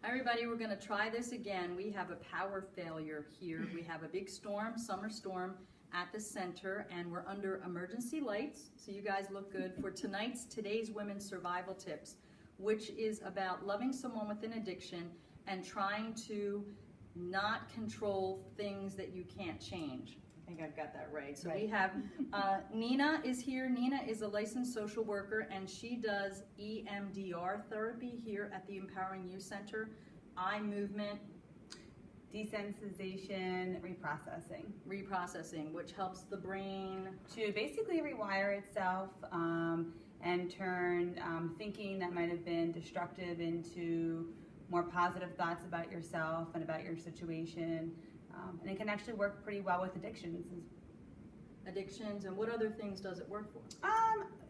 Hi everybody, we're going to try this again. We have a power failure here. We have a big storm, summer storm at the center, and we're under emergency lights, so you guys look good for today's women's survival tips, which is about loving someone with an addiction and trying to not control things that you can't change. I think I've got that right. So we have Nina is here. Nina is a licensed social worker, and she does EMDR therapy here at the Empowering Youth Center. Eye movement, desensitization, reprocessing, which helps the brain to basically rewire itself and turn thinking that might have been destructive into more positive thoughts about yourself and about your situation. And it can actually work pretty well with addictions. Addictions, and what other things does it work for?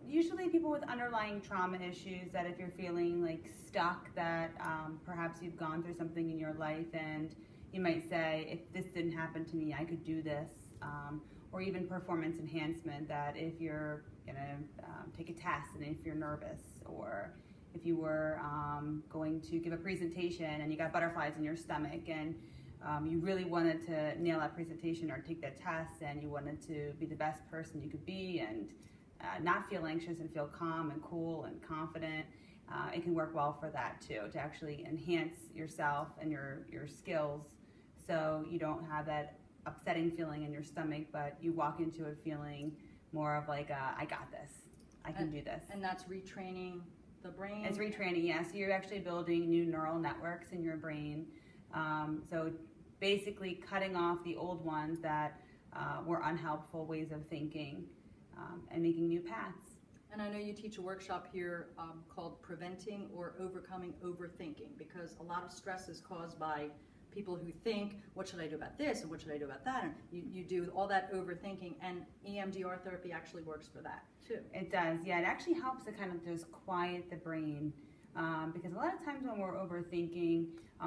Usually people with underlying trauma issues, that if you're feeling like stuck, that perhaps you've gone through something in your life and you might say, if this didn't happen to me, I could do this. Or even performance enhancement, that if you're gonna take a test and if you're nervous, or if you were going to give a presentation and you got butterflies in your stomach and you really wanted to nail that presentation or take that test, and you wanted to be the best person you could be and not feel anxious and feel calm and cool and confident. It can work well for that too, to actually enhance yourself and your skills, so you don't have that upsetting feeling in your stomach, but you walk into it feeling more of like, I got this, I can do this. And that's retraining the brain? It's retraining, yes. So you're actually building new neural networks in your brain. So basically cutting off the old ones that were unhelpful ways of thinking and making new paths. And I know you teach a workshop here called Preventing or Overcoming Overthinking, because a lot of stress is caused by people who think, what should I do about this and what should I do about that? And you do all that overthinking, and EMDR therapy actually works for that too. It does, yeah. It actually helps to kind of just quiet the brain, because a lot of times when we're overthinking,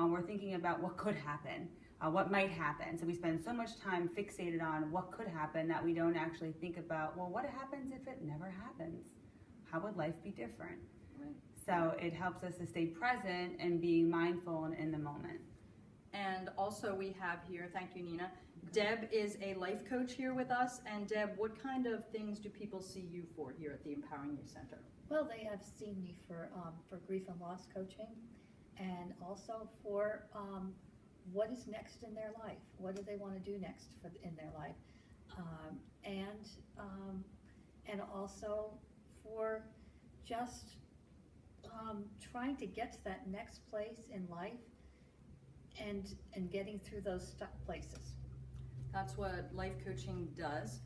we're thinking about what could happen, what might happen. So we spend so much time fixated on what could happen that we don't actually think about, well, what happens if it never happens? How would life be different? Right. So it helps us to stay present and being mindful and in the moment. And also we have here, thank you Nina, Deb is a life coach here with us. And Deb, what kind of things do people see you for here at the Empowering Youth Center? Well, they have seen me for grief and loss coaching, and also for what is next in their life. What do they want to do next in their life? And also for just trying to get to that next place in life and getting through those stuck places. That's what life coaching does.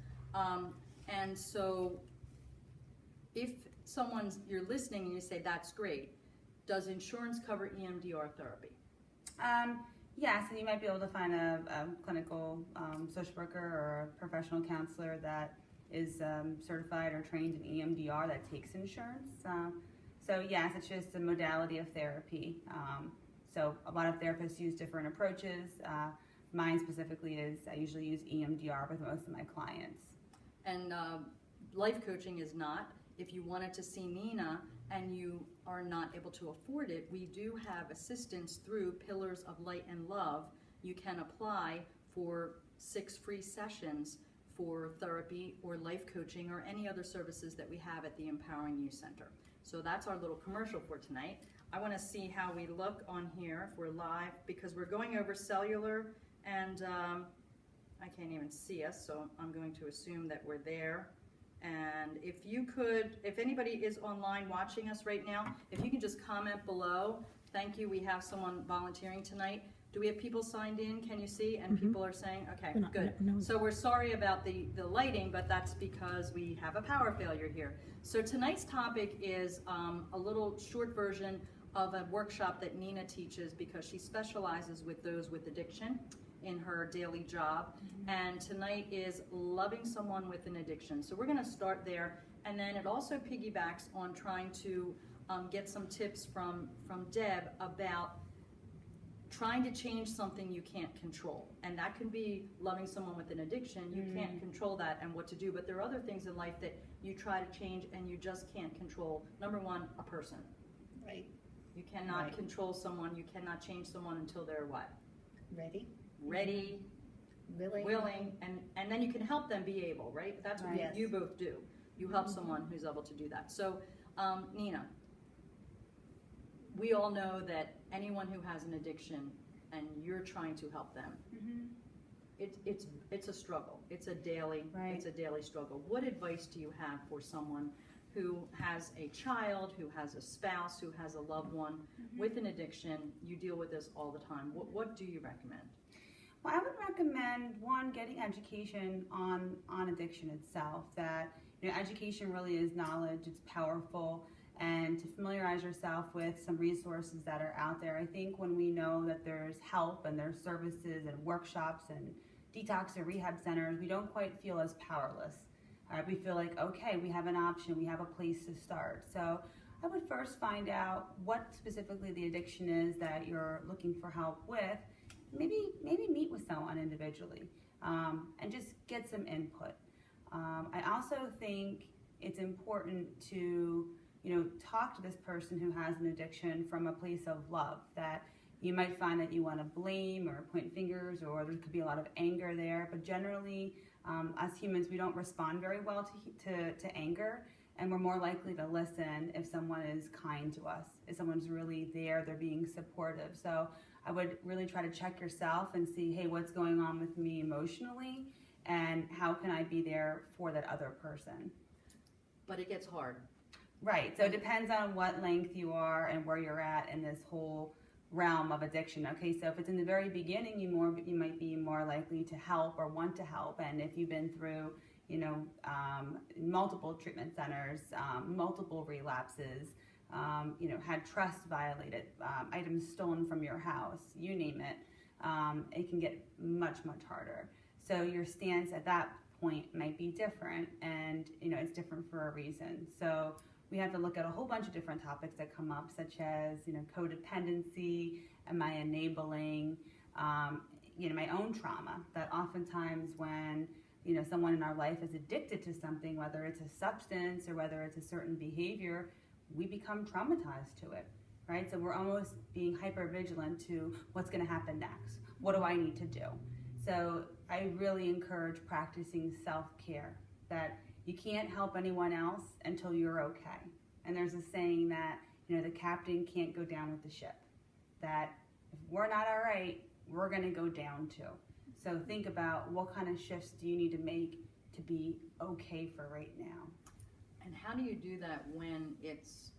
And so if you're listening and you say, that's great, does insurance cover EMDR therapy? Yes, and you might be able to find a clinical social worker or a professional counselor that is certified or trained in EMDR that takes insurance. So yes, it's just a modality of therapy. So a lot of therapists use different approaches. Mine specifically is, I usually use EMDR with most of my clients. And life coaching is not. If you wanted to see Nina and you are not able to afford it, we do have assistance through Pillars of Light and Love. You can apply for 6 free sessions for therapy or life coaching or any other services that we have at the Empowering Youth Center. So that's our little commercial for tonight. I want to see how we look on here if we're live, because we're going over cellular, and I can't even see us, so I'm going to assume that we're there. And if anybody is online watching us right now, if you can just comment below. Thank you, we have someone volunteering tonight. Do we have people signed in? Can you see? And people are saying, okay, good. So we're sorry about the lighting, but that's because we have a power failure here. So tonight's topic is a little short version of a workshop that Nina teaches, because she specializes with those with addiction in her daily job. And tonight is loving someone with an addiction. So we're gonna start there, and then it also piggybacks on trying to get some tips from Deb about trying to change something you can't control. And that can be loving someone with an addiction. You can't control that and what to do, but there are other things in life that you try to change and you just can't control. Number one, a person. Right. You cannot Right. control someone, you cannot change someone until they're what? Ready, Ready, willing, and then you can help them be able, right? That's what Right. you both do. You help someone who's able to do that. So, Nina, we all know that anyone who has an addiction and you're trying to help them, it's a struggle. It's a daily struggle. What advice do you have for someone who has a child, who has a spouse, who has a loved one with an addiction? You deal with this all the time. What do you recommend? Well, I would recommend, one, getting education on addiction itself. That, you know, education really is knowledge, it's powerful, and to familiarize yourself with some resources that are out there. I think when we know that there's help and there's services and workshops and detox and rehab centers, we don't quite feel as powerless. We feel like, okay, we have an option, we have a place to start. So I would first find out what specifically the addiction is that you're looking for help with. Maybe meet with someone individually and just get some input. I also think it's important to, you know, talk to this person who has an addiction from a place of love. That you might find that you want to blame or point fingers, or there could be a lot of anger there. But generally, as humans, we don't respond very well to anger, and we're more likely to listen if someone is kind to us, if someone's really there, they're being supportive. So I would really try to check yourself and see, hey, what's going on with me emotionally, and how can I be there for that other person? But it gets hard. Right, so it depends on what length you are and where you're at in this whole realm of addiction. Okay, so if it's in the very beginning, you might be more likely to help or want to help. And if you've been through, you know, multiple treatment centers, multiple relapses, you know, had trust violated, items stolen from your house, you name it, it can get much, much harder. So your stance at that point might be different, and, you know, it's different for a reason. So we have to look at a whole bunch of different topics that come up, such as, you know, codependency, am I enabling, you know, my own trauma, that oftentimes when, you know, someone in our life is addicted to something, whether it's a substance or whether it's a certain behavior, we become traumatized to it, right? So we're almost being hyper vigilant to what's going to happen next. What do I need to do? So I really encourage practicing self-care, that you can't help anyone else until you're okay. And there's a saying that, you know, the captain can't go down with the ship. That if we're not all right, we're going to go down too. So think about, what kind of shifts do you need to make to be okay for right now? And how do you do that when it's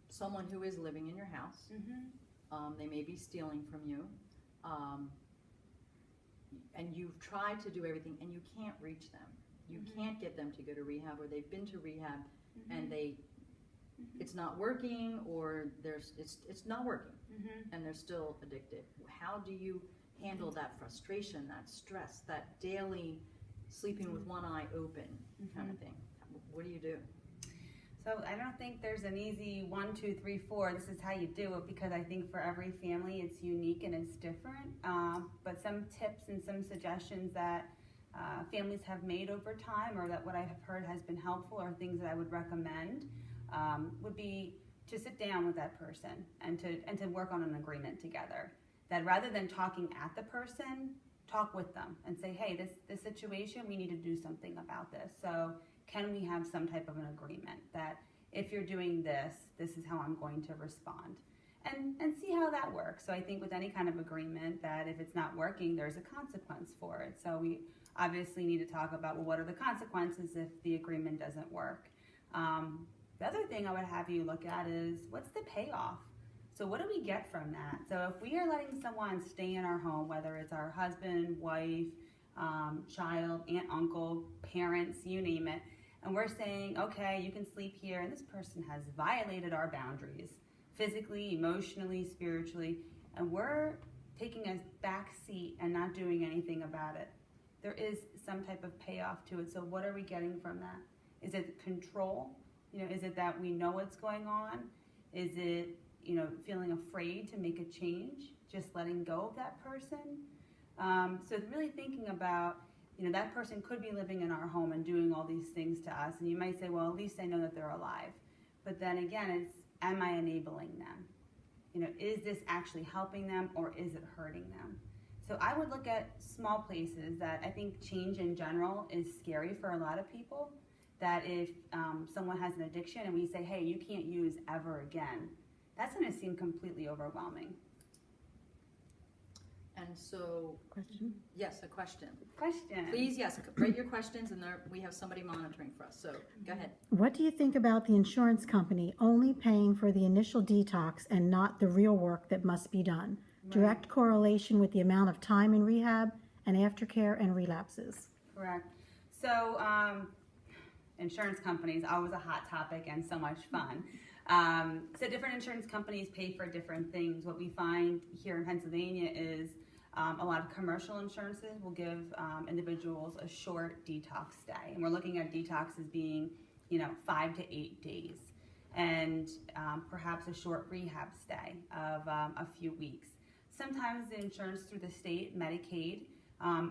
someone who is living in your house? They may be stealing from you, and you've tried to do everything and you can't reach them. You can't get them to go to rehab, or they've been to rehab and it's not working, or it's not working and they're still addicted. How do you handle that frustration, that stress, that daily sleeping with one eye open kind of thing? What do you do? So I don't think there's an easy 1, 2, 3, 4, this is how you do it, because I think for every family it's unique and it's different. But some tips and some suggestions that families have made over time, or that what I have heard has been helpful, or things that I would recommend, would be to sit down with that person and to work on an agreement together. That rather than talking at the person, talk with them and say, hey, this situation, we need to do something about this. So can we have some type of an agreement that if you're doing this, this is how I'm going to respond, and see how that works. So I think with any kind of agreement, that if it's not working, there's a consequence for it. So we obviously need to talk about, well, what are the consequences if the agreement doesn't work? The other thing I would have you look at is, what's the payoff? So what do we get from that? So if we are letting someone stay in our home, whether it's our husband, wife, child, aunt, uncle, parents, you name it, and we're saying, okay, you can sleep here, and this person has violated our boundaries, physically, emotionally, spiritually, and we're taking a back seat and not doing anything about it, there is some type of payoff to it. So what are we getting from that? Is it control? You know, is it that we know what's going on? Is it, you know, feeling afraid to make a change, just letting go of that person? So really thinking about, you know, that person could be living in our home and doing all these things to us, and you might say, well, at least I know that they're alive. But then again, it's am I enabling them? You know, is this actually helping them or is it hurting them? So I would look at small places that I think change in general is scary for a lot of people. That if someone has an addiction and we say, hey, you can't use ever again, that's going to seem completely overwhelming. And so, Question? yes, a question. Question. Please, yes, write your questions, and there we have somebody monitoring for us. So go ahead. What do you think about the insurance company only paying for the initial detox and not the real work that must be done? Direct correlation with the amount of time in rehab and aftercare and relapses. Correct. So insurance companies, always a hot topic and so much fun. So different insurance companies pay for different things. What we find here in Pennsylvania is a lot of commercial insurances will give individuals a short detox stay. And we're looking at detox as being, 5 to 8 days. And perhaps a short rehab stay of a few weeks. Sometimes the insurance through the state, Medicaid,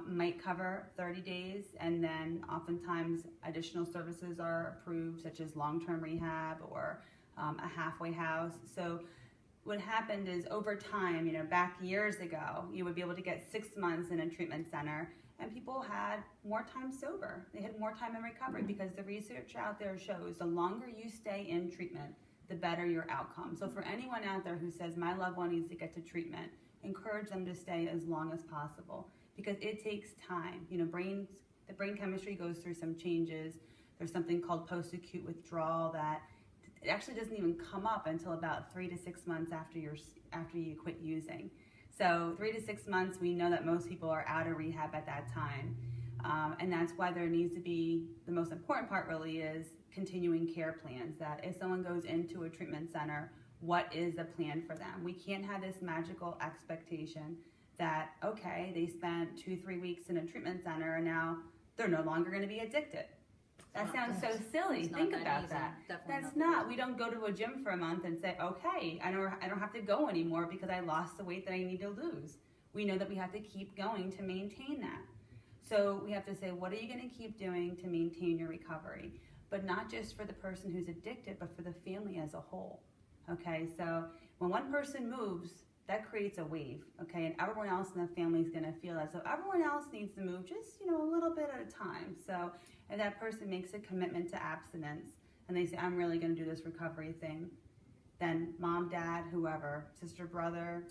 might cover 30 days, and then oftentimes additional services are approved, such as long-term rehab or a halfway house. So what happened is over time, back years ago, you would be able to get 6 months in a treatment center, and people had more time sober. They had more time in recovery because the research out there shows the longer you stay in treatment, the better your outcome. So for anyone out there who says, my loved one needs to get to treatment, encourage them to stay as long as possible because it takes time. The brain chemistry goes through some changes. There's something called post-acute withdrawal that it actually doesn't even come up until about 3 to 6 months after you quit using. So 3 to 6 months, we know that most people are out of rehab at that time. And that's why there needs to be, the most important part really is continuing care plans, that if someone goes into a treatment center, what is the plan for them? We can't have this magical expectation that, okay, they spent 2-3 weeks in a treatment center and now they're no longer going to be addicted. That sounds so silly. Think about that. That's not. We don't go to a gym for a month and say, okay, I don't have to go anymore because I lost the weight that I need to lose. We know that we have to keep going to maintain that. So we have to say, what are you going to keep doing to maintain your recovery? But not just for the person who's addicted, but for the family as a whole. Okay, so when one person moves, that creates a wave, okay, and everyone else in the family is going to feel that. So everyone else needs to move just, a little bit at a time. So if that person makes a commitment to abstinence and they say, I'm really going to do this recovery thing, then mom, dad, whoever, sister, brother,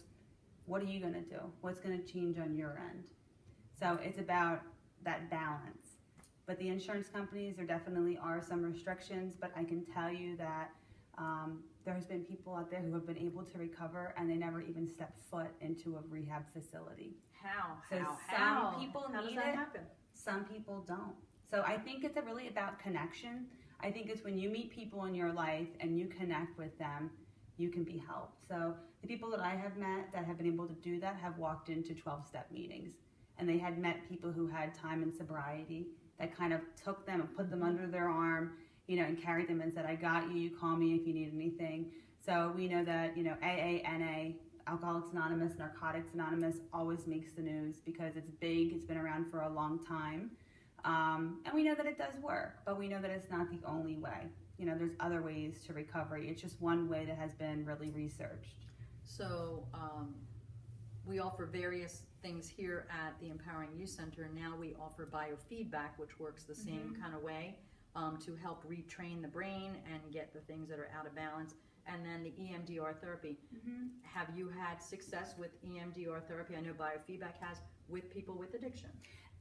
what are you going to do? What's going to change on your end? So it's about that balance. But the insurance companies, there definitely are some restrictions, but I can tell you that there's been people out there who have been able to recover and they never even step foot into a rehab facility. How? So How? some people How does need that it, happen? some people don't. So I think it's really about connection. I think it's when you meet people in your life and you connect with them, you can be helped. So the people that I have met that have been able to do that have walked into 12-step meetings. And they had met people who had time and sobriety that kind of took them and put them under their arm, and carried them and said, I got you, you call me if you need anything. So we know that, AA, NA, Alcoholics Anonymous, Narcotics Anonymous always makes the news because it's big, it's been around for a long time. And we know that it does work, but we know that it's not the only way. There's other ways to recovery. It's just one way that has been really researched. So we offer various things here at the Empowering Youth Center. Now we offer biofeedback, which works the same kind of way to help retrain the brain and get the things that are out of balance. And then the EMDR therapy. Have you had success with EMDR therapy? I know biofeedback has with people with addiction.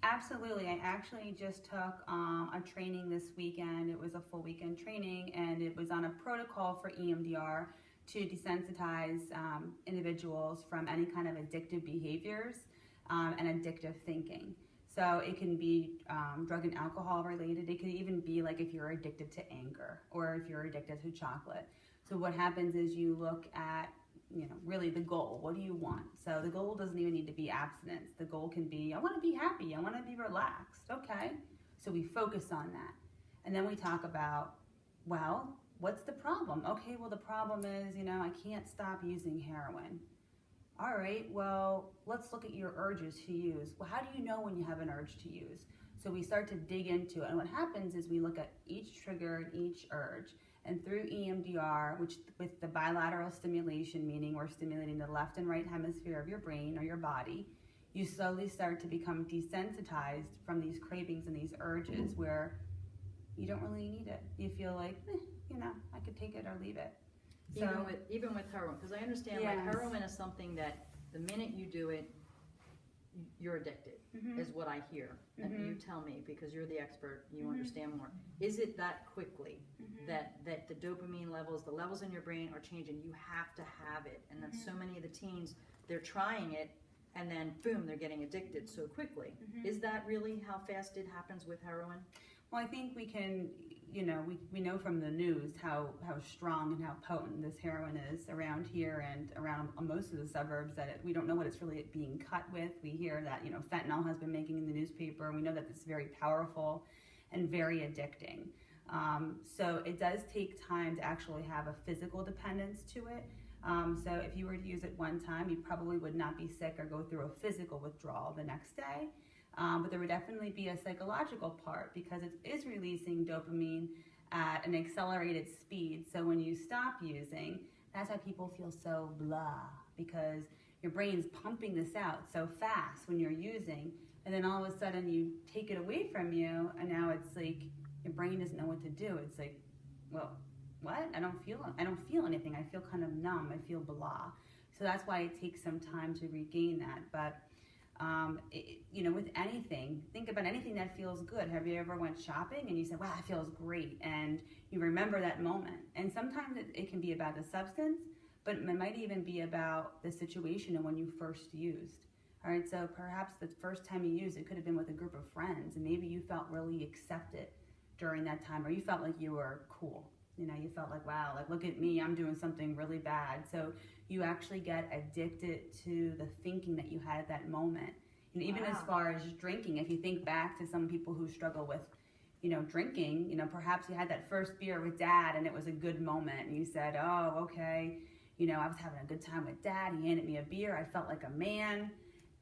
Absolutely. I actually just took a training this weekend. It was a full weekend training, and it was on a protocol for EMDR to desensitize individuals from any kind of addictive behaviors and addictive thinking. So it can be drug and alcohol related. It could even be like if you're addicted to anger or if you're addicted to chocolate. So what happens is you look at, really the goal. What do you want? So the goal doesn't even need to be abstinence. The goal can be, I want to be happy. I want to be relaxed. Okay. So we focus on that. And then we talk about, well, what's the problem? Okay, well, the problem is, I can't stop using heroin. All right, well, let's look at your urges to use. Well, how do you know when you have an urge to use? So we start to dig into it. And what happens is we look at each trigger and each urge. And through EMDR, which with the bilateral stimulation, meaning we're stimulating the left and right hemisphere of your brain or your body, you slowly start to become desensitized from these cravings and these urges where you don't really need it. You feel like, I could take it or leave it. So, even with heroin, because I understand Yes. like heroin is something that the minute you do it, you're addicted, is what I hear. And you tell me, because you're the expert, you understand more. Is it that quickly that the dopamine levels, the levels in your brain are changing? You have to have it. And that's so many of the teens, they're trying it, and then boom, they're getting addicted so quickly. Is that really how fast it happens with heroin? well, I think we can, we know from the news how strong and how potent this heroin is around here and around most of the suburbs, that we don't know what it's really being cut with. We hear that, fentanyl has been making in the newspaper, and we know that it's very powerful and very addicting. So it does take time to actually have a physical dependence to it. So if you were to use it one time, you probably would not be sick or go through a physical withdrawal the next day. But there would definitely be a psychological part, because it is releasing dopamine at an accelerated speed. So when you stop using, that's why people feel so blah, because your brain's pumping this out so fast when you're using, and then all of a sudden you take it away from you, and now it's like your brain doesn't know what to do. It's like, well, what? I don't feel anything. I feel kind of numb. I feel blah. So that's why it takes some time to regain that. But with anything, think about anything that feels good. Have you ever went shopping and you said, wow, that feels great, and you remember that moment? And sometimes it can be about the substance, but it might even be about the situation and when you first used. All right, so perhaps the first time you used it could have been with a group of friends, and maybe you felt really accepted during that time, or you felt like you were cool. You felt like, wow, like, look at me, I'm doing something really bad. So you actually get addicted to the thinking that you had at that moment. And even as far as drinking, if you think back to some people who struggle with, drinking, perhaps you had that first beer with dad and it was a good moment, and you said, oh, okay, I was having a good time with dad, he handed me a beer, I felt like a man.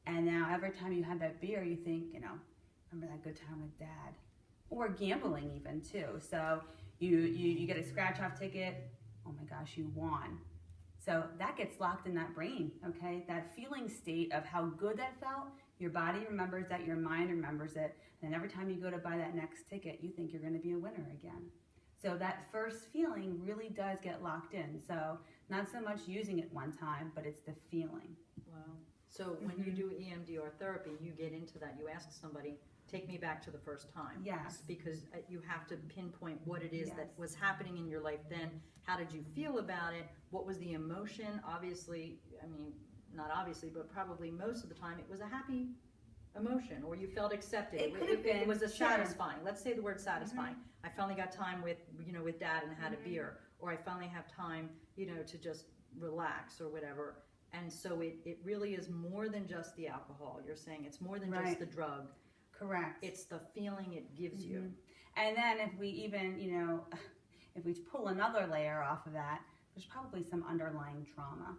And now every time you have that beer, you think, remember that good time with dad. Or gambling even too. So you get a scratch off ticket, oh my gosh, you won. So that gets locked in that brain, okay? That feeling state of how good that felt, your body remembers that, your mind remembers it, and every time you go to buy that next ticket, you think you're gonna be a winner again. So that first feeling really does get locked in. So not so much using it one time, but it's the feeling. Wow. So when you do EMDR therapy, you get into that, you ask somebody, take me back to the first time. Yes. Because you have to pinpoint what it is Yes. that was happening in your life then. How did you feel about it? What was the emotion? Obviously, not obviously, but probably most of the time it was a happy emotion, or you felt accepted. It could have been. It was a Sure. satisfying. Let's say the word satisfying. I finally got time with dad and had a beer, or I finally have time, to just relax or whatever. And so it really is more than just the alcohol. You're saying it's more than just the drug. Correct. It's the feeling it gives you. And then if we even, if we pull another layer off of that, there's probably some underlying trauma.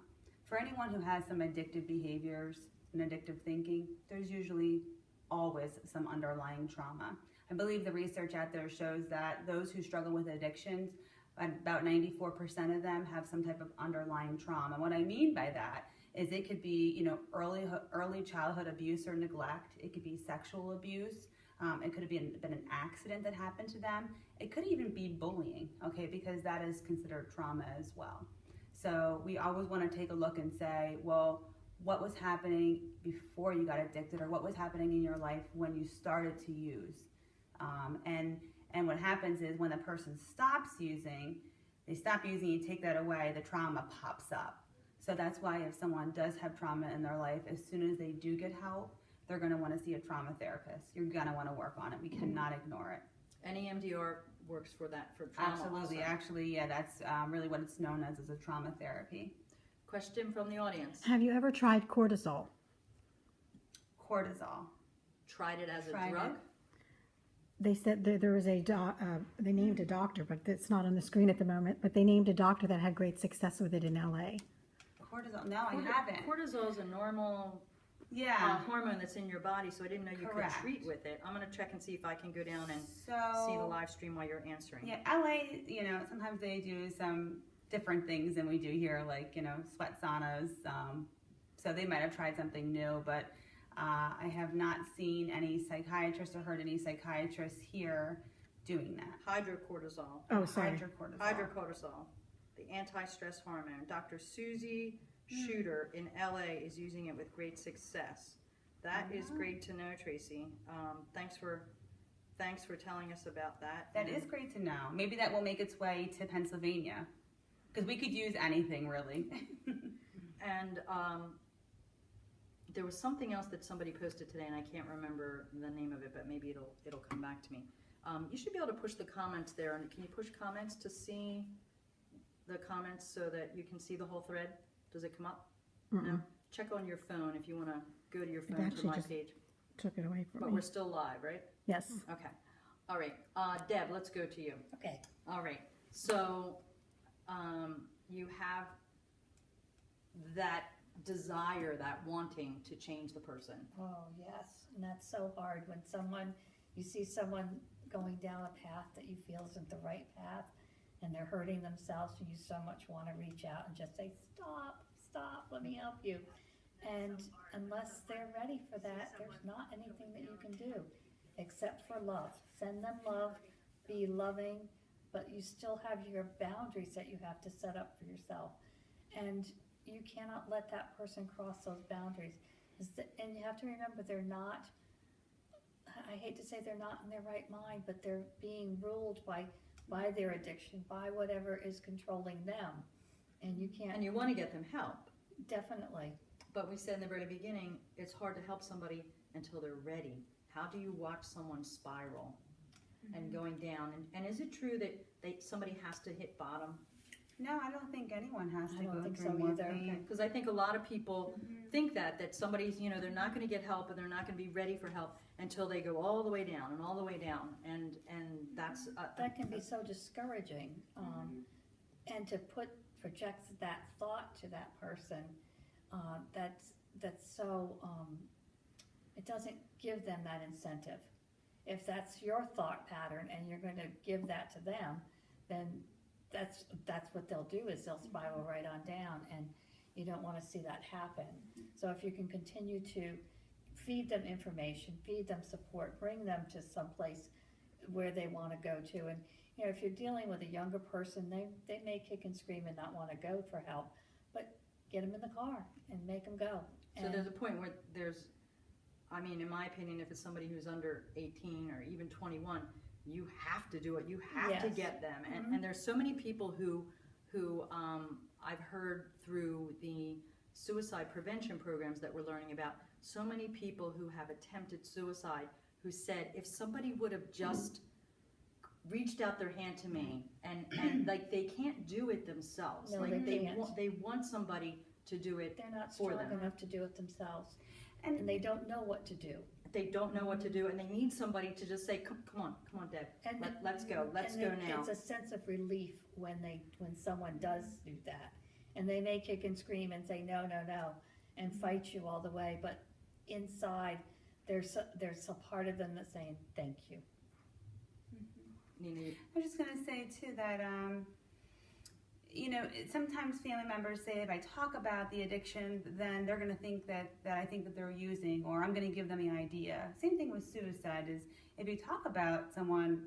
For anyone who has some addictive behaviors and addictive thinking, there's usually always some underlying trauma. I believe the research out there shows that those who struggle with addictions, about 94% of them have some type of underlying trauma. What I mean by that is it could be, early childhood abuse or neglect. It could be sexual abuse. It could have been an accident that happened to them. It could even be bullying, okay, because that is considered trauma as well. So we always want to take a look and say, well, what was happening before you got addicted, or what was happening in your life when you started to use? And what happens is when a person stops using, they stop using, you take that away, the trauma pops up. So that's why if someone does have trauma in their life, as soon as they do get help, they're going to want to see a trauma therapist. You're going to want to work on it. We cannot ignore it. And EMDR works for that, for trauma. Absolutely. Also. Actually, yeah, that's really what it's known as a trauma therapy. Question from the audience. Have you ever tried cortisol? Cortisol. Tried it as a Tried drug? it. They said there was they named a doctor, but it's not on the screen at the moment, but they named a doctor that had great success with it in LA. Cortisol. No, I haven't. Cortisol is a normal Yeah. hormone that's in your body, so I didn't know you Correct. could treat with it. I'm going to check and see if I can go down and So see the live stream while you're answering. yeah, LA, sometimes they do some different things than we do here, like, sweat saunas. So they might have tried something new, but I have not seen any psychiatrists or heard any psychiatrists here doing that. Hydrocortisol. Oh, sorry. Hydrocortisol, the anti-stress hormone. Dr. Susie Shooter in LA is using it with great success. That is great to know, Tracy. Thanks for telling us about that. That is great to know. Maybe that will make its way to Pennsylvania, because we could use anything, really. And there was something else that somebody posted today, and I can't remember the name of it, but maybe it'll come back to me. You should be able to push the comments there, and can you push comments to see the comments so that you can see the whole thread? Does it come up? No? Check on your phone if you want to go to your phone to actually my just page. Took it away from But me. we're still live, right? Yes. Okay. All right. Deb, let's go to you. Okay. All right. So you have that desire, that wanting to change the person. Oh, yes, and that's so hard when you see someone going down a path that you feel isn't the right path, and they're hurting themselves, and you so much want to reach out and just say, stop, let me help you. And unless they're ready for that, there's not anything that you can do except for love. Send them love, be loving, but you still have your boundaries that you have to set up for yourself. And you cannot let that person cross those boundaries. And you have to remember, they're not, I hate to say they're not in their right mind, but they're being ruled by their addiction, by whatever is controlling them. And you can't. And you want to get them help. Definitely. But we said in the very beginning, it's hard to help somebody until they're ready. How do you watch someone spiral and going down? And is it true that somebody has to hit bottom? No, I don't think anyone has to I don't go think through so more either. pain. Because I think a lot of people think that somebody's, they're not going to get help and they're not going to be ready for help until they go all the way down and all the way down. And that's... That can be so discouraging. And to project that thought to that person, that's so, it doesn't give them that incentive. If that's your thought pattern and you're going to give that to them, then that's what they'll do, is they'll spiral right on down, and you don't want to see that happen. So if you can continue to feed them information, feed them support, bring them to some place where they want to go to. And if you're dealing with a younger person, they may kick and scream and not want to go for help, but get them in the car and make them go. So there's a point where in my opinion, if it's somebody who's under 18 or even 21, you have to do it. You have to get them. And there's so many people who I've heard through the suicide prevention programs that we're learning about, so many people who have attempted suicide who said, if somebody would have just reached out their hand to me, and like, they can't do it themselves. No, like they can't. they want somebody to do it. They're not for strong them. enough to do it themselves, And they don't know what to do. They don't know what to do, and they need somebody to just say, come on, Deb, let's go now. It's a sense of relief when someone does do that, and they may kick and scream and say no, and fight you all the way, but inside there's a part of them that's saying thank you. Nina, I was just going to say too that sometimes family members say, if I talk about the addiction, then they're going to think that I think that they're using, or I'm going to give them the idea. Same thing with suicide is, if you talk about someone,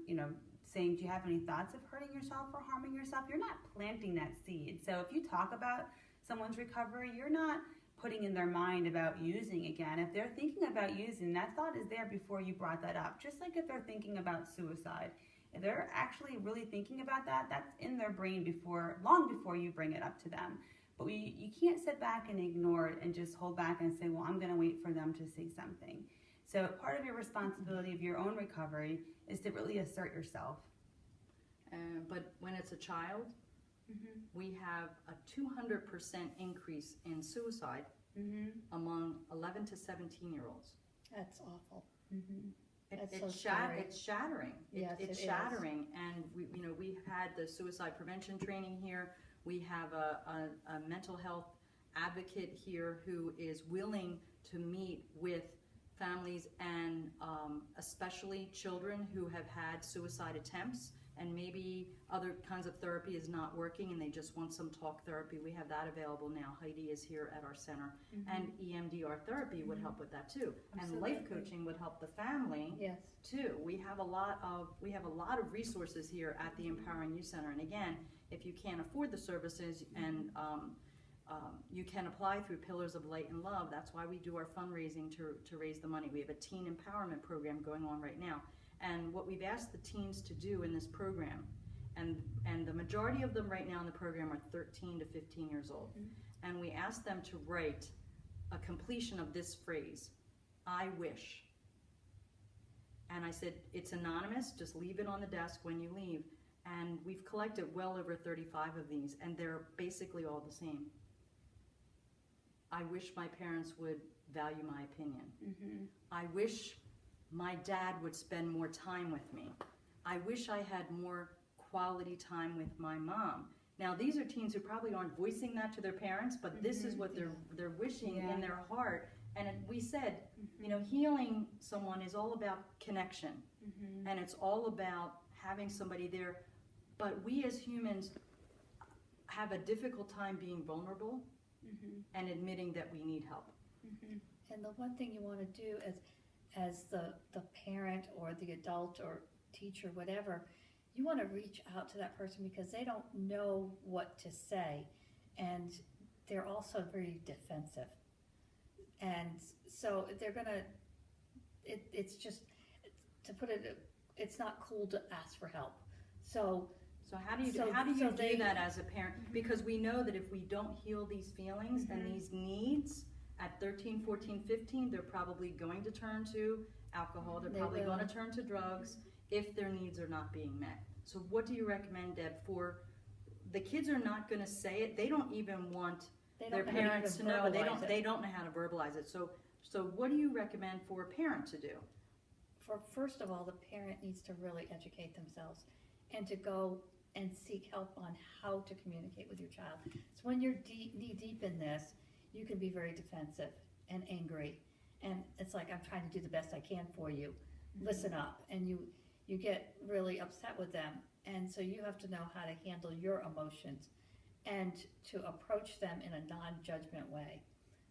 saying, do you have any thoughts of hurting yourself or harming yourself? You're not planting that seed. So if you talk about someone's recovery, you're not putting in their mind about using again. If they're thinking about using, that thought is there before you brought that up. Just like if they're thinking about suicide. If they're actually really thinking about that, that's in their brain long before you bring it up to them. But you can't sit back and ignore it and just hold back and say, well, I'm going to wait for them to say something. So part of your responsibility of your own recovery is to really assert yourself. but when it's a child, we have a 200% increase in suicide among 11 to 17-year-olds. That's awful. It's so scary. It's shattering. Yes, it's it shattering. And we've had the suicide prevention training here. We have a mental health advocate here who is willing to meet with families and especially children who have had suicide attempts, and maybe other kinds of therapy is not working and they just want some talk therapy. We have that available now. Heidi is here at our center. And EMDR therapy would help with that too. Absolutely. And life coaching would help the family Yes. too. We have a lot of resources here at the Empowering Youth Center. And again, if you can't afford the services and you can apply through Pillars of Light and Love. That's why we do our fundraising to raise the money. We have a teen empowerment program going on right now. And what we've asked the teens to do in this program, and the majority of them right now in the program are 13 to 15 years old. And we asked them to write a completion of this phrase, I wish. And I said, it's anonymous, just leave it on the desk when you leave. And we've collected well over 35 of these, and they're basically all the same. I wish my parents would value my opinion. I wish my dad would spend more time with me. I wish I had more quality time with my mom. Now, these are teens who probably aren't voicing that to their parents, but this is what they're wishing in their heart. And we said, you know, healing someone is all about connection, and it's all about having somebody there. But we as humans have a difficult time being vulnerable and admitting that we need help. And the one thing you want to do as the parent or the adult or teacher, whatever, you want to reach out to that person because they don't know what to say, and they're also very defensive. And so they're gonna, it's just, to put it, it's not cool to ask for help. So how do you do that as a parent? Because we know that if we don't heal these feelings and these needs at 13, 14, 15, they're probably going to turn to alcohol. They're probably going to turn to drugs if their needs are not being met. So what do you recommend, Deb, for the kids are not going to say it. They don't even want their parents to know. They don't know how to verbalize it. So what do you recommend for a parent to do? First of all, the parent needs to really educate themselves and to go and seek help on how to communicate with your child. So when you're knee deep in this, you can be very defensive and angry. And it's like, I'm trying to do the best I can for you. Listen up. And you get really upset with them. And so you have to know how to handle your emotions and to approach them in a non-judgment way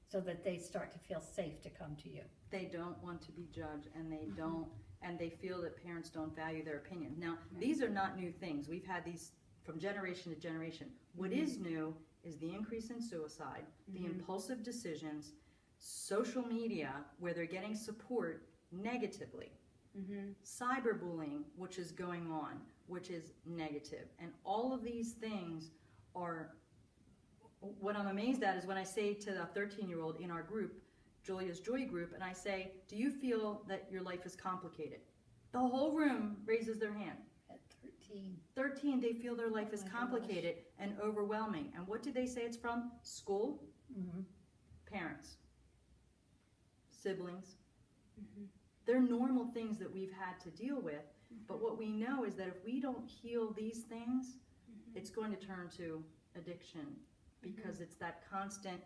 so that they start to feel safe to come to you. They don't want to be judged, and they don't, and they feel that parents don't value their opinion. Now, these are not new things. We've had these from generation to generation. What is new is the increase in suicide, the impulsive decisions, social media where they're getting support negatively, cyberbullying, which is going on, which is negative. And all of these things are, what I'm amazed at is when I say to the 13-year-old in our group, Julia's Joy group, and I say, do you feel that your life is complicated? The whole room raises their hand. At 13. 13, they feel their life is complicated and overwhelming. And what do they say it's from? School, parents, siblings. They're normal things that we've had to deal with. But what we know is that if we don't heal these things, it's going to turn to addiction because it's that constant,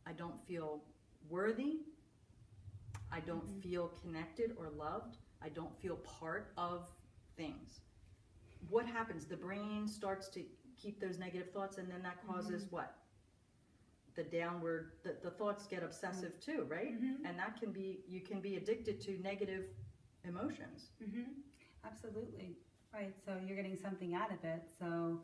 I don't feel worthy, I don't feel connected or loved, I don't feel part of things. What happens? The brain starts to keep those negative thoughts, and then that causes what? The downward, the thoughts get obsessive too, right? And that can be, you can be addicted to negative emotions. Absolutely. Right, so you're getting something out of it. So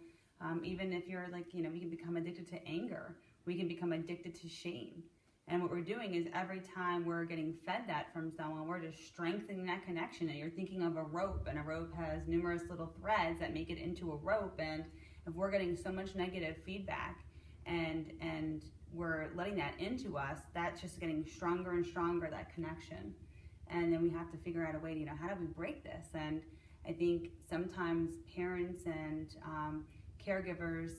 even if you're like, we can become addicted to anger, we can become addicted to shame. And what we're doing is every time we're getting fed that from someone, we're just strengthening that connection. And you're thinking of a rope, and a rope has numerous little threads that make it into a rope. And if we're getting so much negative feedback and we're letting that into us, that's just getting stronger and stronger, that connection. And then we have to figure out a way to, how do we break this? And I think sometimes parents and caregivers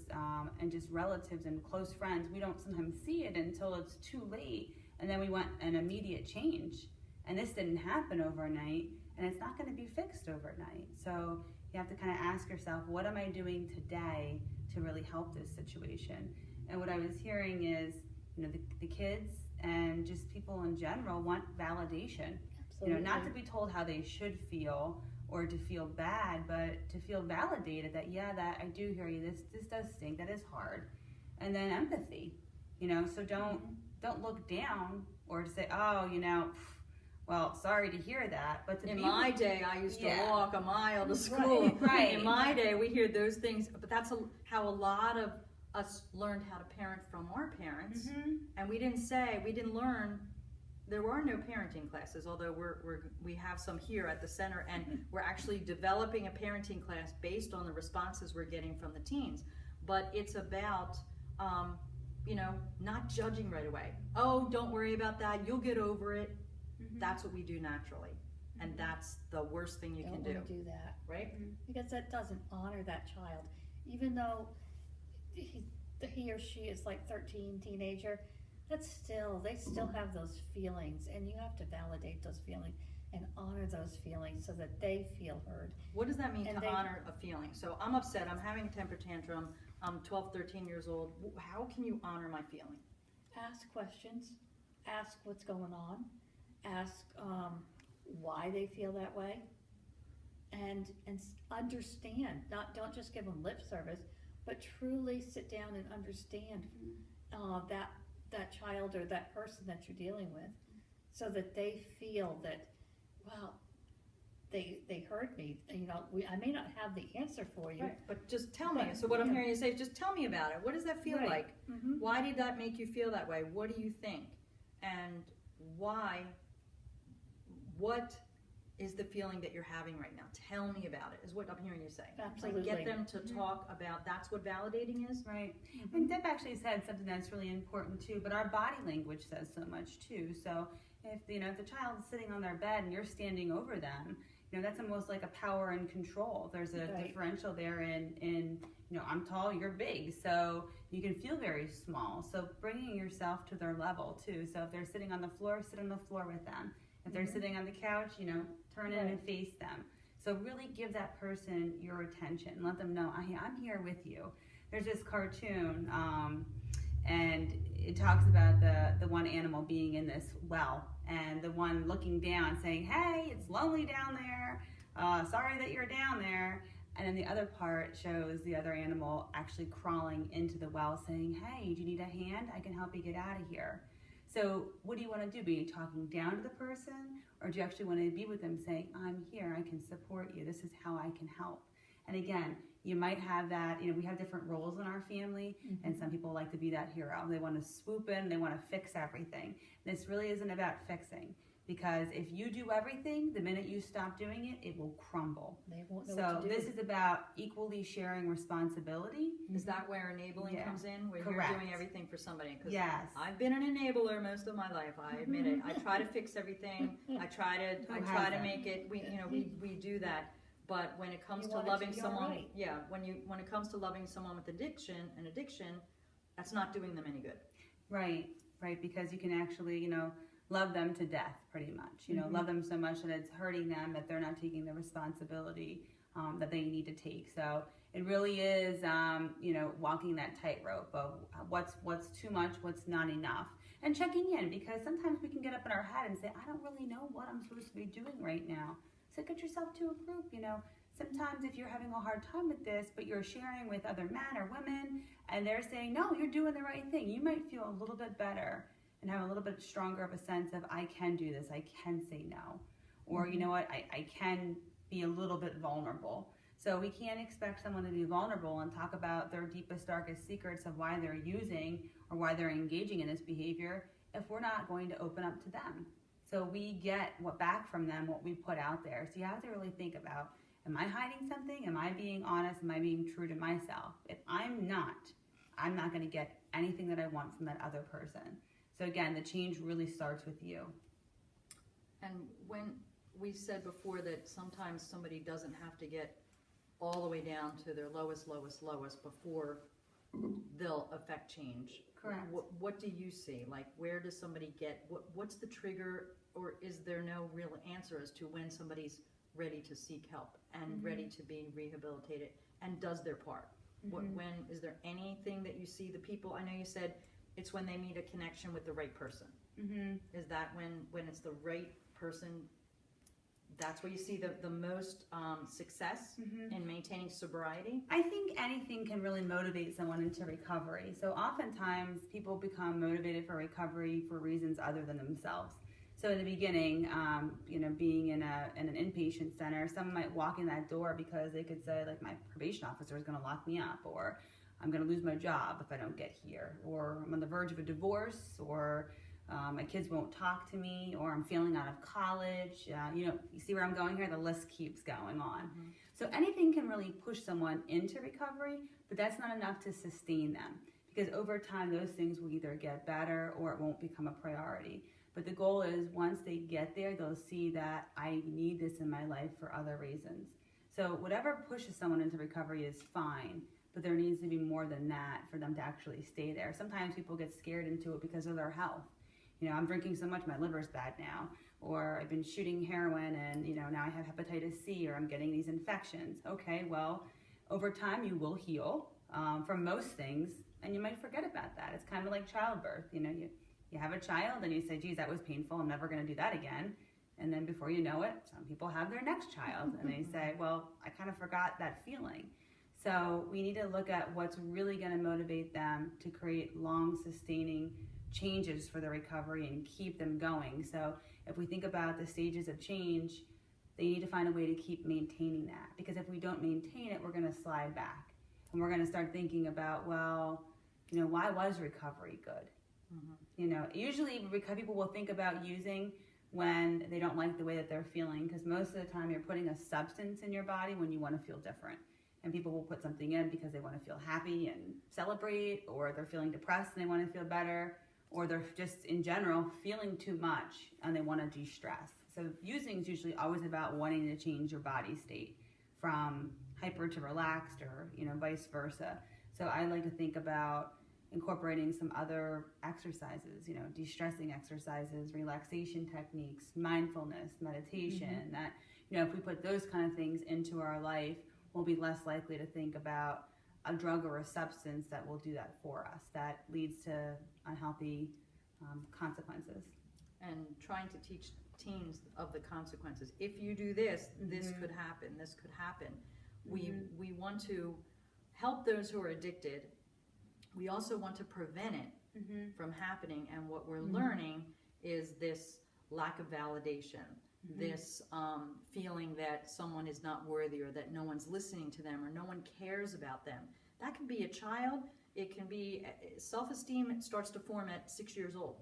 and just relatives and close friends, we don't sometimes see it until it's too late, and then we want an immediate change. And this didn't happen overnight, and it's not going to be fixed overnight. So you have to kind of ask yourself, what am I doing today to really help this situation? And what I was hearing is, the kids and just people in general want validation. Absolutely. Not to be told how they should feel or to feel bad, but to feel validated that, yeah, that I do hear you, this does stink, that is hard. And then empathy, so don't look down or to say, oh, well, sorry to hear that. But in my day, I used to walk a mile to school. Right. In my day, we hear those things, but that's how a lot of us learned how to parent from our parents. And we didn't learn. There were no parenting classes, although we have some here at the center, and we're actually developing a parenting class based on the responses we're getting from the teens. But it's about, not judging right away. Oh, don't worry about that. You'll get over it. That's what we do naturally, and that's the worst thing you can do. Don't do that, right? Because that doesn't honor that child, even though he or she is like 13, teenager. They still have those feelings, and you have to validate those feelings and honor those feelings so that they feel heard. What does that mean to honor a feeling? So I'm upset, I'm having a temper tantrum, I'm 12, 13 years old. How can you honor my feeling? Ask questions, ask what's going on, ask why they feel that way, and understand. Don't just give them lip service, but truly sit down and understand that child or that person that you're dealing with, so that they feel that, well, they heard me. I may not have the answer for you, right, but just tell me. So what I'm hearing you say is just tell me about it. What does that feel like? Why did that make you feel that way? What do you think? And why? What is the feeling that you're having right now? Tell me about it, is what I'm hearing you say. Absolutely. Like, get them to talk about, that's what validating is? Right. And Deb actually said something that's really important too, but our body language says so much too. So if the child is sitting on their bed and you're standing over them, that's almost like a power and control. There's a differential there in I'm tall, you're big, so you can feel very small. So bringing yourself to their level too. So if they're sitting on the floor, sit on the floor with them. If they're sitting on the couch, turn in and face them. So really give that person your attention. Let them know, I'm here with you. There's this cartoon, and it talks about the one animal being in this well, and the one looking down saying, hey, it's lonely down there. Sorry that you're down there. And then the other part shows the other animal actually crawling into the well saying, hey, do you need a hand? I can help you get out of here. So what do you want to do? Be you talking down to the person, or do you actually want to be with them saying, I'm here, I can support you, this is how I can help? And again, you might have that, we have different roles in our family, and some people like to be that hero. They want to swoop in, they want to fix everything. This really isn't about fixing, because if you do everything, the minute you stop doing it, it will crumble. They won't know so what to do. This is about equally sharing responsibility. Is that where enabling comes in? Where Correct. you're doing everything for somebody? Yes. I've been an enabler most of my life. I admit it. I try to fix everything. I try to make it. We do that. But when it comes to loving someone, when it comes to loving someone with addiction, that's not doing them any good. Right, because you can actually, love them to death, pretty much. Love them so much that it's hurting them, that they're not taking the responsibility that they need to take. So it really is, walking that tightrope of what's too much, what's not enough, and checking in, because sometimes we can get up in our head and say, I don't really know what I'm supposed to be doing right now. So get yourself to a group. Sometimes if you're having a hard time with this, but you're sharing with other men or women, and they're saying, no, you're doing the right thing, you might feel a little bit better and have a little bit stronger of a sense of, I can do this, I can say no. Or, you know what, I can be a little bit vulnerable. So we can't expect someone to be vulnerable and talk about their deepest, darkest secrets of why they're using or why they're engaging in this behavior if we're not going to open up to them. So we get back from them what we put out there. So you have to really think about, am I hiding something? Am I being honest? Am I being true to myself? If I'm not going to get anything that I want from that other person. So again, the change really starts with you. And when we said before that sometimes somebody doesn't have to get all the way down to their lowest before they'll affect change. Correct. What do you see? Like, where does somebody get, what's the trigger, or is there no real answer as to when somebody's ready to seek help and ready to be rehabilitated and does their part? When is there anything that you see the people, I know you said It's when they meet a connection with the right person. Mm-hmm. Is that when it's the right person, that's where you see the most success in maintaining sobriety? I think anything can really motivate someone into recovery. So oftentimes people become motivated for recovery for reasons other than themselves. So in the beginning, being in an inpatient center, someone might walk in that door because they could say, like, my probation officer is going to lock me up, or I'm going to lose my job if I don't get here, or I'm on the verge of a divorce, or my kids won't talk to me, or I'm failing out of college. You see where I'm going here? The list keeps going on. Mm-hmm. So anything can really push someone into recovery, but that's not enough to sustain them, because over time those things will either get better or it won't become a priority. But the goal is once they get there, they'll see that I need this in my life for other reasons. So whatever pushes someone into recovery is fine, but there needs to be more than that for them to actually stay there. Sometimes people get scared into it because of their health. I'm drinking so much, my liver's bad now. Or I've been shooting heroin and, now I have hepatitis C, or I'm getting these infections. Okay, well, over time you will heal from most things, and you might forget about that. It's kind of like childbirth. You have a child and you say, geez, that was painful, I'm never going to do that again. And then before you know it, some people have their next child and they say, well, I kind of forgot that feeling. So we need to look at what's really going to motivate them to create long sustaining changes for the recovery and keep them going. So if we think about the stages of change, they need to find a way to keep maintaining that, because if we don't maintain it, we're going to slide back and we're going to start thinking about, well, why was recovery good? Usually people will think about using when they don't like the way that they're feeling, because most of the time you're putting a substance in your body when you want to feel different. And people will put something in because they want to feel happy and celebrate, or they're feeling depressed and they want to feel better, or they're just in general feeling too much and they want to de-stress. So using is usually always about wanting to change your body state from hyper to relaxed, or vice versa. So I like to think about incorporating some other exercises, de-stressing exercises, relaxation techniques, mindfulness, meditation, that, if we put those kind of things into our life, we'll be less likely to think about a drug or a substance that will do that for us, that leads to unhealthy consequences. And trying to teach teens of the consequences. If you do this, this could happen, this could happen. We want to help those who are addicted. We also want to prevent it from happening, and what we're learning is this lack of validation, this feeling that someone is not worthy, or that no one's listening to them, or no one cares about them. That can be a child, it can be self-esteem. It starts to form at 6 years old,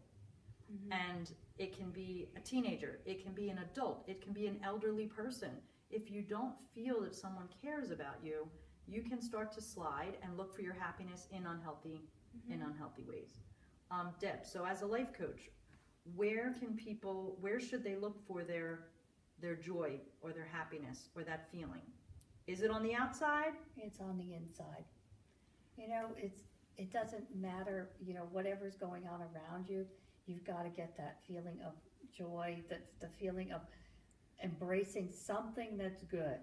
and it can be a teenager, it can be an adult, it can be an elderly person. If you don't feel that someone cares about you, you can start to slide and look for your happiness in unhealthy ways. Deb, so as a life coach, where should they look for their joy or their happiness or that feeling? Is it on the outside? It's on the inside. It doesn't matter, whatever's going on around you, you've got to get that feeling of joy, the feeling of embracing something that's good.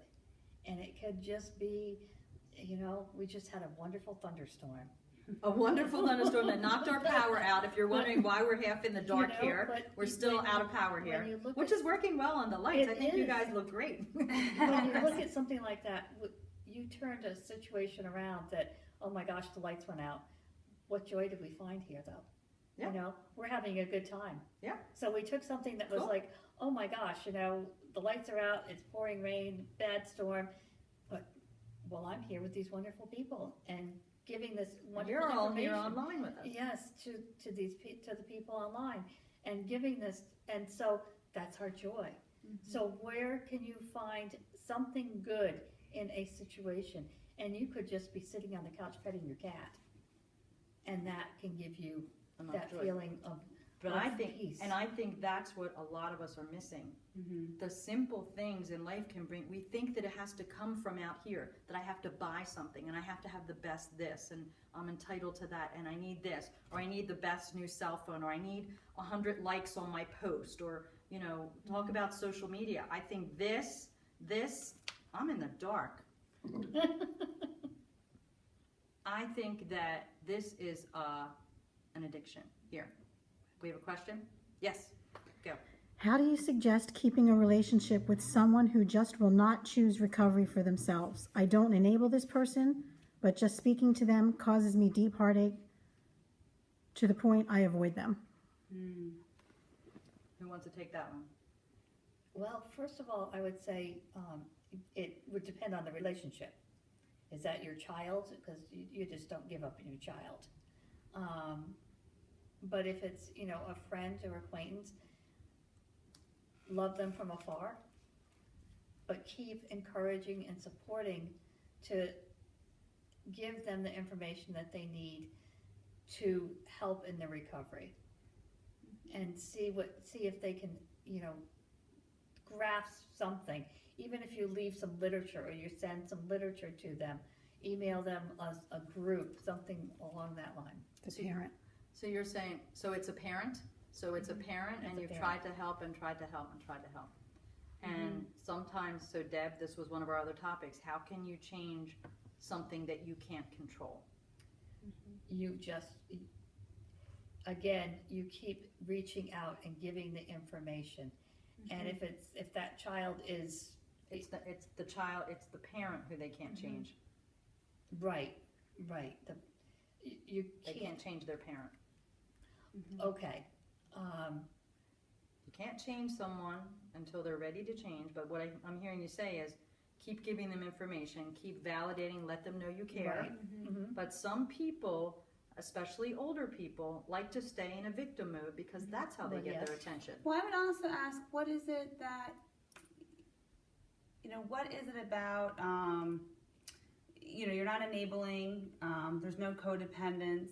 And it could just be, we just had a wonderful thunderstorm. A wonderful thunderstorm that knocked our power out. If you're wondering why we're half in the dark here, we're still out of power here, which is working well on the lights. I think you guys look great. When you look at something like that, you turned a situation around that, oh my gosh, the lights went out. What joy did we find here, though? Yeah. We're having a good time. Yeah. So we took something that was like, oh my gosh, the lights are out, it's pouring rain, bad storm, but, well, I'm here with these wonderful people and giving this wonderful information. You're all here online with us. Yes, to the people online, and giving this, and so that's our joy. So where can you find something good in a situation? And you could just be sitting on the couch petting your cat, and that can give you that joy. Feeling of But peace. I think that's what a lot of us are missing. The simple things in life can bring, we think that it has to come from out here, that I have to buy something and I have to have the best this, and I'm entitled to that, and I need this, or I need the best new cell phone, or I need 100 likes on my post, or, talk about social media. I think this, I'm in the dark. I think that this is an addiction. Here, we have a question? Yes, go. How do you suggest keeping a relationship with someone who just will not choose recovery for themselves? I don't enable this person, but just speaking to them causes me deep heartache to the point I avoid them. Who wants to take that one? Well, first of all, I would say it would depend on the relationship. Is that your child? Because you just don't give up on your child. But if it's, a friend or acquaintance, love them from afar, but keep encouraging and supporting to give them the information that they need to help in their recovery, and see if they can, grasp something. Even if you leave some literature or you send some literature to them, email them a group, something along that line. The parent. So you're saying, so it's a parent? So it's a parent, It's and a you've parent. tried to help and tried to help and tried to help. And sometimes, so Deb, this was one of our other topics, how can you change something that you can't control? You just, again, you keep reaching out and giving the information. And if that child is It's the child, it's the parent who they can't change. right, you They can't change their parent. Okay. You can't change someone until they're ready to change, but what I'm hearing you say is keep giving them information, keep validating, let them know you care. Right. But some people, especially older people, like to stay in a victim mode because that's how they Well, get their yes. attention. Well, I would also ask, what is it that, what is it about, you're not enabling, there's no codependence.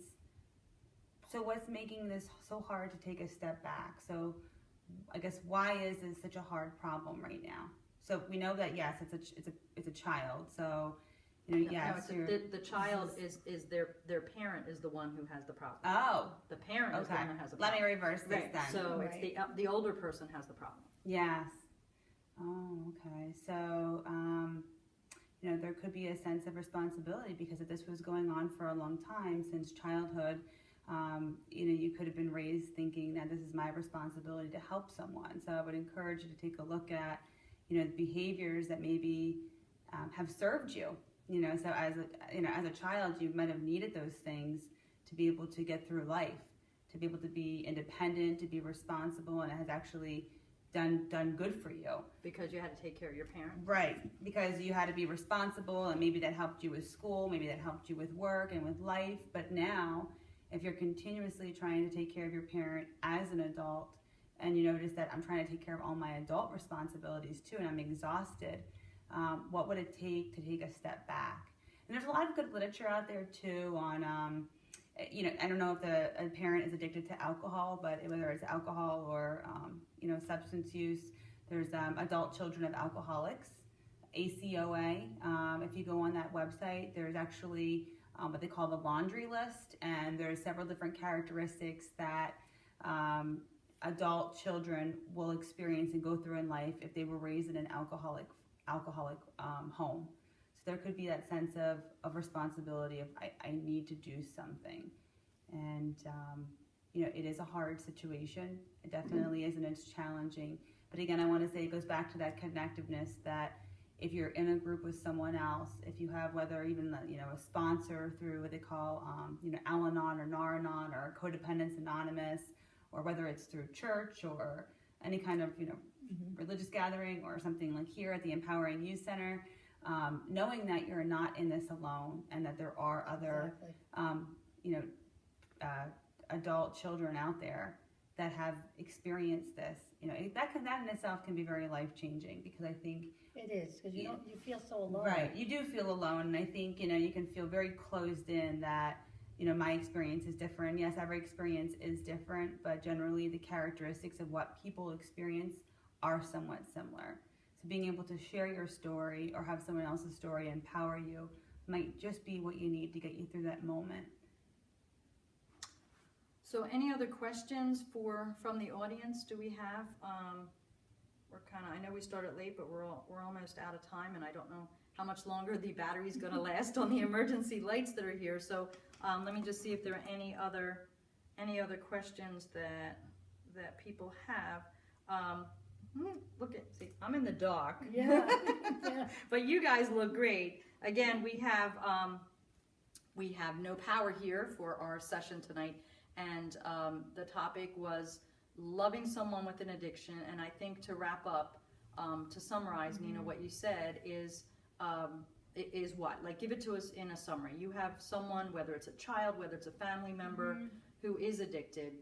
So what's making this so hard to take a step back? So I guess why is this such a hard problem right now? So we know that yes, it's a child. So yes, The child is their parent is the one who has the problem. Oh, The parent is the okay. one who has the Let problem. me reverse this Right. then. So Right. it's the older person has the problem. Yes. Oh, okay. So, there could be a sense of responsibility because if this was going on for a long time, since childhood, you could have been raised thinking that this is my responsibility to help someone. So I would encourage you to take a look at, the behaviors that maybe have served you. So as a child, you might have needed those things to be able to get through life, to be able to be independent, to be responsible, and it has actually done good for you. Because you had to take care of your parent. Right, because you had to be responsible, and maybe that helped you with school, maybe that helped you with work and with life. But now, if you're continuously trying to take care of your parent as an adult, and you notice that I'm trying to take care of all my adult responsibilities too, and I'm exhausted, what would it take to take a step back? And there's a lot of good literature out there too on, I don't know if a parent is addicted to alcohol, but whether it's alcohol or, substance use, there's Adult Children of Alcoholics, ACOA. If you go on that website, there's actually what they call the laundry list, and there's several different characteristics that adult children will experience and go through in life if they were raised in an alcoholic home. So there could be that sense of responsibility of I need to do something, and it is a hard situation. It definitely is, and it's challenging. But again, I want to say it goes back to that connectiveness that if you're in a group with someone else, if you have whether even a sponsor through what they call Al-Anon or Nar-Anon or Codependence Anonymous, or whether it's through church or any kind of religious gathering or something like here at the Empowering Youth Center, knowing that you're not in this alone and that there are other adult children out there that have experienced this, that in itself can be very life-changing, because I think It is, because you feel so alone. right, you do feel alone, and I think you can feel very closed in that my experience is different. Yes, every experience is different, but generally the characteristics of what people experience are somewhat similar. So being able to share your story or have someone else's story empower you might just be what you need to get you through that moment. So any other questions from the audience do we have? I know we started late, but we're almost out of time, and I don't know how much longer the battery's going to last on the emergency lights that are here. So let me just see if there are any other any other questions that people have. Look at, see, I'm in the dark. Yeah. Yeah. But you guys look great. Again, we have no power here for our session tonight, and the topic was loving someone with an addiction. And I think to wrap up, to summarize, Nina, what you said is what? Like, give it to us in a summary. You have someone, whether it's a child, whether it's a family member, who is addicted.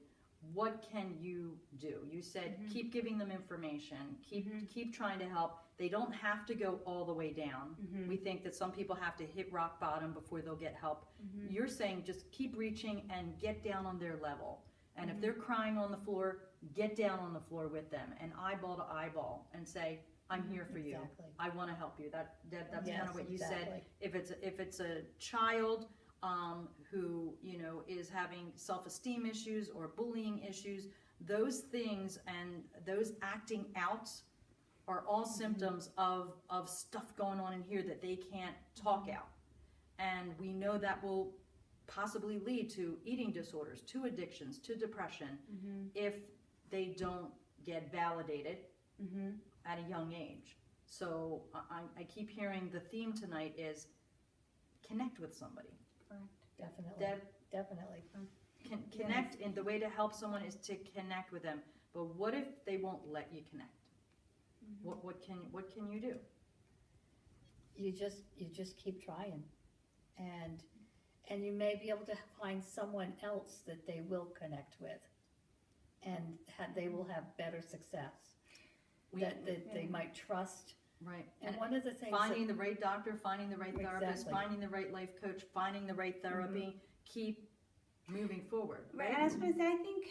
What can you do? You said keep giving them information, keep trying to help. They don't have to go all the way down. We think that some people have to hit rock bottom before they'll get help. You're saying just keep reaching and get down on their level. And if they're crying on the floor, get down on the floor with them and eyeball to eyeball and say, I'm here for you. Exactly. I want to help you. That's Yes, kind of what you exactly. said. If it's a child who, you know, is having self-esteem issues or bullying issues, those things and those acting outs are all symptoms of stuff going on in here that they can't talk out. And we know that will possibly lead to eating disorders, to addictions, to depression, if they don't get validated at a young age. So I keep hearing the theme tonight is connect with somebody. Definitely. Definitely. Connect, and the way to help someone is to connect with them. But what if they won't let you connect? What can you do? You just keep trying, and you may be able to find someone else that they will connect with, and they will have better success. That they might trust. Right. And one of the things finding the right doctor, finding the right therapist, Exactly. finding the right life coach, finding the right therapy, keep moving forward. Right, and I was going to say, I think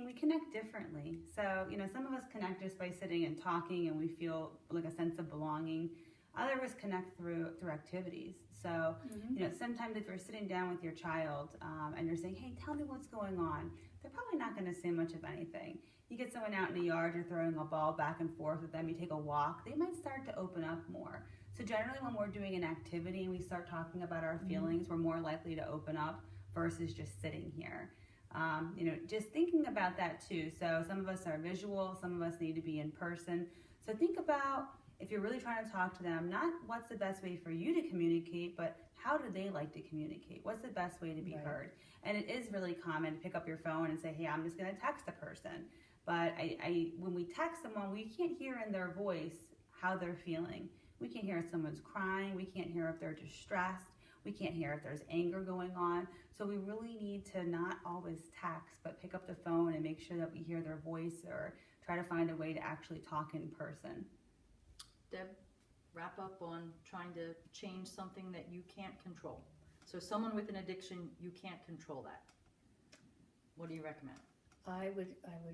we connect differently. So, you know, some of us connect just by sitting and talking and we feel like a sense of belonging. Other of us connect through activities. So, you know, sometimes if you're sitting down with your child and you're saying, hey, tell me what's going on, they're probably not going to say much of anything. You get someone out in the yard, you're throwing a ball back and forth with them, you take a walk, they might start to open up more. So generally when we're doing an activity and we start talking about our feelings, we're more likely to open up versus just sitting here. You know, just thinking about that too. So some of us are visual, some of us need to be in person. So think about, if you're really trying to talk to them, not what's the best way for you to communicate, but how do they like to communicate? What's the best way to be heard? And it is really common to pick up your phone and say, hey, I'm just going to text a person. But when we text someone, we can't hear in their voice how they're feeling. We can't hear if someone's crying. We can't hear if they're distressed. We can't hear if there's anger going on. So we really need to not always text, but pick up the phone and make sure that we hear their voice or try to find a way to actually talk in person. Deb, wrap up on trying to change something that you can't control. So someone with an addiction, you can't control that. What do you recommend? I would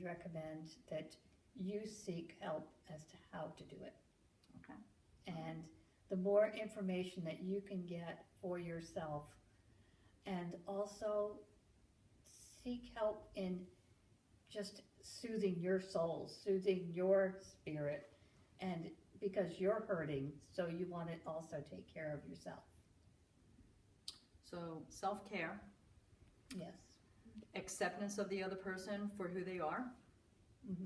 recommend that you seek help as to how to do it. Okay. And the more information that you can get for yourself, and also seek help in just soothing your soul, soothing your spirit, and because you're hurting, so you want to also take care of yourself. So self-care, Yes. acceptance of the other person for who they are.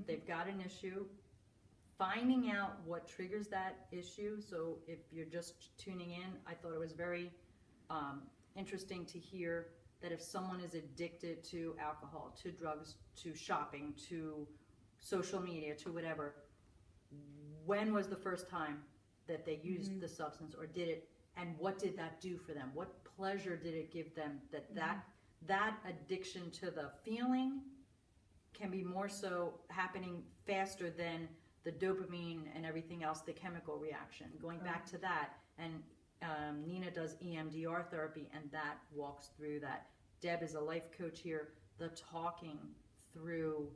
They've got an issue. Finding out what triggers that issue. So if you're just tuning in, I thought it was very interesting to hear that if someone is addicted to alcohol, to drugs, to shopping, to social media, to whatever, when was the first time that they used the substance or did it, and what did that do for them? What pleasure did it give them? That addiction to the feeling can be more so happening faster than the dopamine and everything else, the chemical reaction. Going back to that, and Nina does EMDR therapy, and that walks through that. Deb is a life coach here, the talking through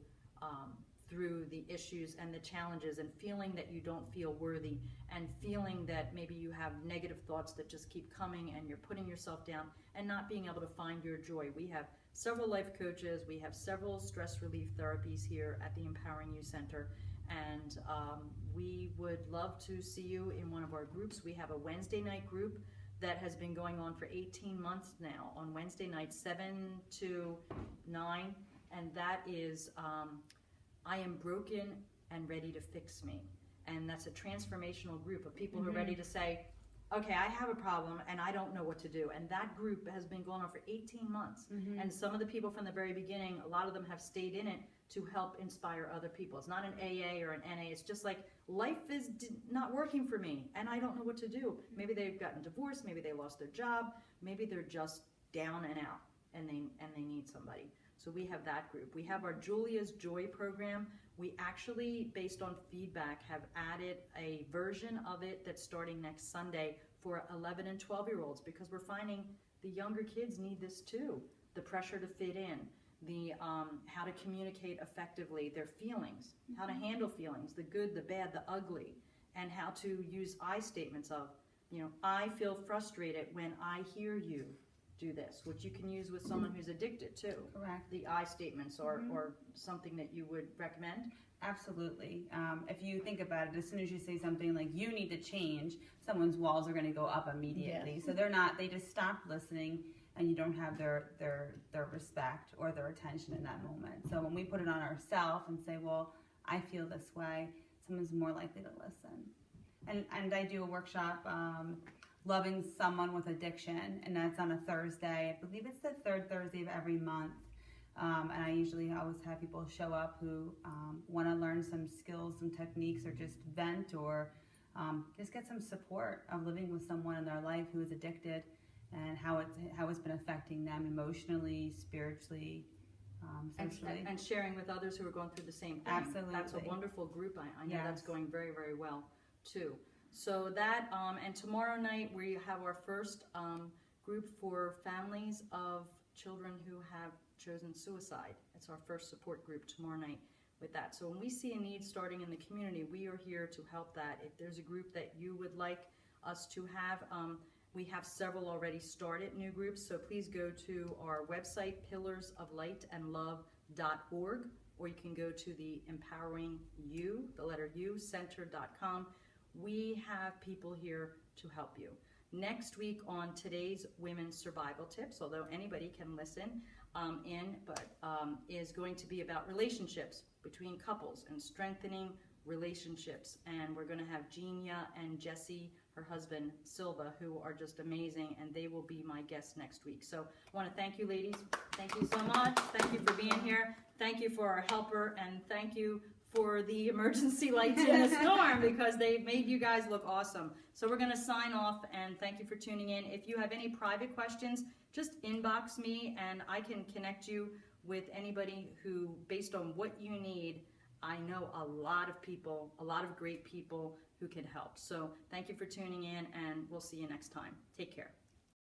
the issues and the challenges, and feeling that you don't feel worthy, and feeling that maybe you have negative thoughts that just keep coming and you're putting yourself down and not being able to find your joy. We have several life coaches, we have several stress relief therapies here at the Empowering You Center, and we would love to see you in one of our groups. We have a Wednesday night group that has been going on for 18 months now. On Wednesday night, 7 to 9, and that is I am broken and ready to fix me. And that's a transformational group of people who are ready to say, okay, I have a problem and I don't know what to do. And that group has been going on for 18 months. And some of the people from the very beginning, a lot of them have stayed in it to help inspire other people. It's not an AA or an NA. It's just like, life is not working for me and I don't know what to do. Maybe they've gotten divorced, maybe they lost their job, maybe they're just down and out and they need somebody. So we have that group. We have our Julia's Joy program. We actually, based on feedback, have added a version of it that's starting next Sunday for 11 and 12-year-olds, because we're finding the younger kids need this too. The pressure to fit in, the how to communicate effectively, their feelings, how to handle feelings, the good, the bad, the ugly, and how to use I statements of, you know, I feel frustrated when I hear you do this, which you can use with someone who's addicted too. Correct. The I statements or something that you would recommend. Absolutely. If you think about it, as soon as you say something like you need to change, someone's walls are going to go up immediately. Yes. So they just stop listening, and you don't have their respect or their attention in that moment. So when we put it on ourselves and say, well, I feel this way, someone's more likely to listen. And I do a workshop, Loving Someone with Addiction, and that's on a Thursday. I believe it's the third Thursday of every month. And I usually always have people show up who want to learn some skills, some techniques, or just vent, or just get some support of living with someone in their life who is addicted, and how it's been affecting them emotionally, spiritually, socially. And sharing with others who are going through the same thing. Absolutely. That's a wonderful group. I know Yes. that's going very, very well too. So that, and tomorrow night we have our first group for families of children who have chosen suicide. It's our first support group tomorrow night with that. So when we see a need starting in the community, we are here to help that. If there's a group that you would like us to have, we have several already started, new groups, so please go to our website, pillarsoflightandlove.org, or you can go to the Empowering You, the letter U, center.com. We have people here to help you. Next week on today's Women's Survival Tips, although anybody can listen is going to be about relationships between couples and strengthening relationships. And we're going to have Genia and Jesse, her husband Silva, who are just amazing, and they will be my guests next week. So I want to thank you, ladies. Thank you so much. Thank you for being here. Thank you for our helper, and thank you for the emergency lights in the storm, because they made you guys look awesome. So we're going to sign off, and thank you for tuning in. If you have any private questions, just inbox me and I can connect you with anybody who, based on what you need, I know a lot of people, a lot of great people who can help. So thank you for tuning in, and we'll see you next time. Take care.